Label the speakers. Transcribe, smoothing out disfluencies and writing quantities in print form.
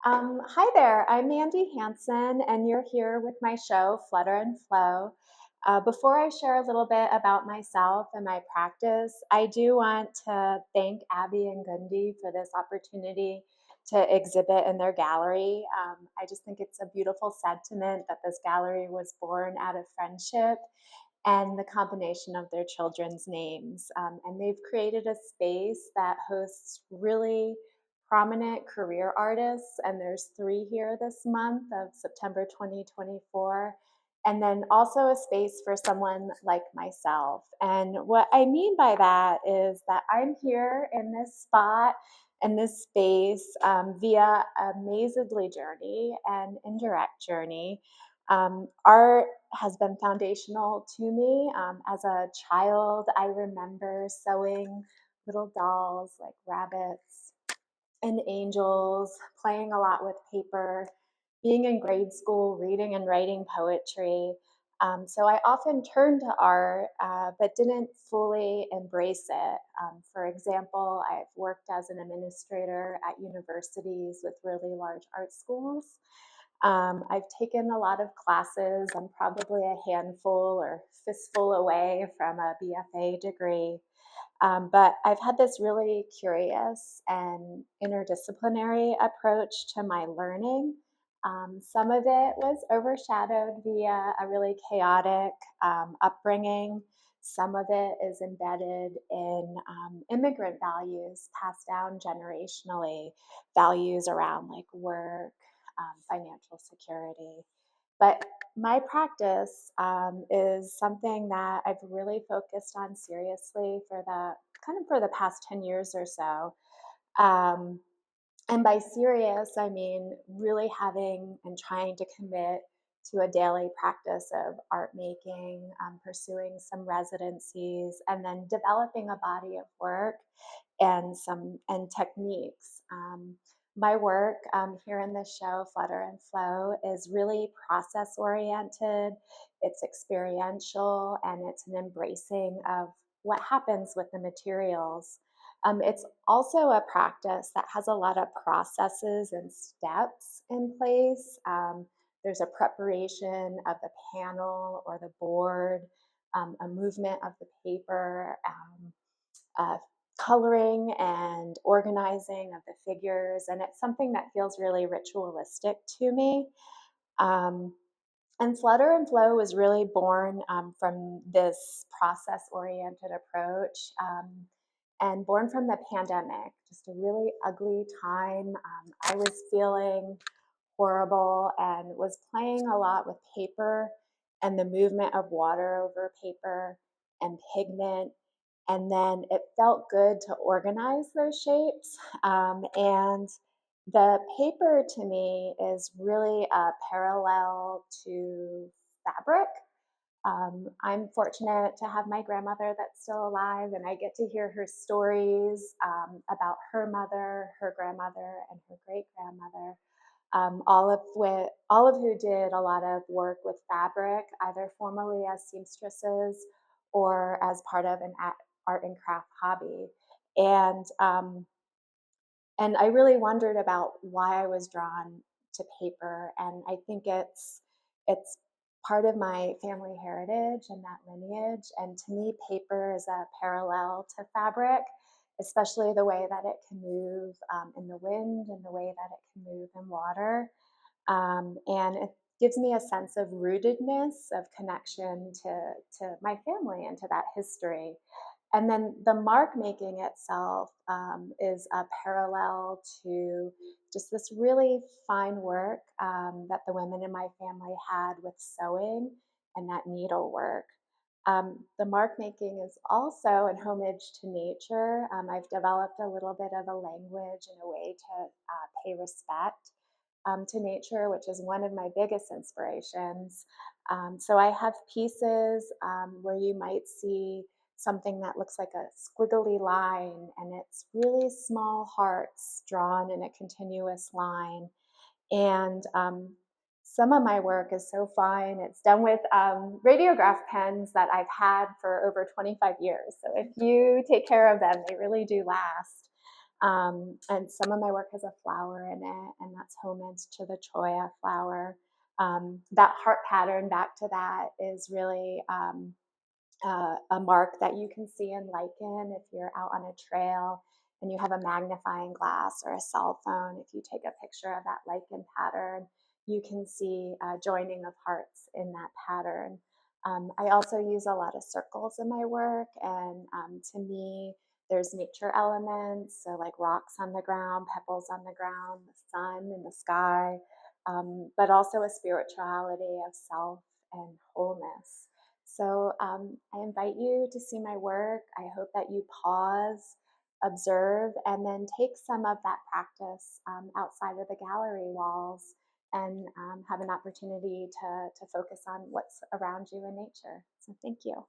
Speaker 1: Hi there, I'm Mandy Hansen, and you're here with my show, Flutter and Flow. Before I share a little bit about myself and my practice, I do want to thank Abby and Gundy for this opportunity to exhibit in their gallery. I just think it's a beautiful sentiment that this gallery was born out of friendship and the combination of their children's names. And they've created a space that hosts really prominent career artists, and there's 3 here this month of September 2024. And then also a space for someone like myself. And what I mean by that is that I'm here in this spot and this space via a mazedly journey and indirect journey. Art has been foundational to me. As a child, I remember sewing little dolls like rabbits and angels, playing a lot with paper, being in grade school, reading and writing poetry. So I often turned to art, but didn't fully embrace it. For example, I've worked as an administrator at universities with really large art schools. I've taken a lot of classes. I'm probably a handful or fistful away from a BFA degree. But I've had this really curious and interdisciplinary approach to my learning. Some of it was overshadowed via a really chaotic upbringing. Some of it is embedded in immigrant values passed down generationally, values around like work, financial security. But my practice is something that I've really focused on seriously for the past 10 years or so. Um, and by serious, I mean really having and trying to commit to a daily practice of art making, pursuing some residencies, and then developing a body of work and techniques. My work here in this show, Flutter and Flow, is really process oriented. It's experiential, and it's an embracing of what happens with the materials. It's also a practice that has a lot of processes and steps in place. There's a preparation of the panel or the board, a movement of the paper, uh, coloring and organizing of the figures, and it's something that feels really ritualistic to me. Um, and Flutter and Flow was really born from this process oriented approach and born from the pandemic, just a really ugly time. I was feeling horrible and was playing a lot with paper and the movement of water over paper and pigment. And then it felt good to organize those shapes. And the paper to me is really a parallel to fabric. I'm fortunate to have my grandmother that's still alive, and I get to hear her stories about her mother, her grandmother, and her great grandmother. All of who did a lot of work with fabric, either formally as seamstresses or as part of an art and craft hobby. And and I really wondered about why I was drawn to paper, and I think it's part of my family heritage and that lineage. And to me, paper is a parallel to fabric, especially the way that it can move in the wind and the way that it can move in water. And it gives me a sense of rootedness, of connection to my family and to that history. And then the mark making itself is a parallel to just this really fine work that the women in my family had with sewing and that needlework. The mark making is also an homage to nature. I've developed a little bit of a language and a way to pay respect to nature, which is one of my biggest inspirations. So I have pieces where you might see something that looks like a squiggly line, and it's really small hearts drawn in a continuous line. And some of my work is so fine. It's done with radiograph pens that I've had for over 25 years. So if you take care of them, they really do last. And some of my work has a flower in it, and that's homage to the cholla flower. That heart pattern, back to that, is really a mark that you can see in lichen if you're out on a trail and you have a magnifying glass or a cell phone. If you take a picture of that lichen pattern, you can see a joining of hearts in that pattern. I also use a lot of circles in my work, and to me, there's nature elements, so like rocks on the ground, pebbles on the ground, the sun in the sky, but also a spirituality of self and wholeness. So I invite you to see my work. I hope that you pause, observe, and then take some of that practice outside of the gallery walls and have an opportunity to focus on what's around you in nature. So thank you.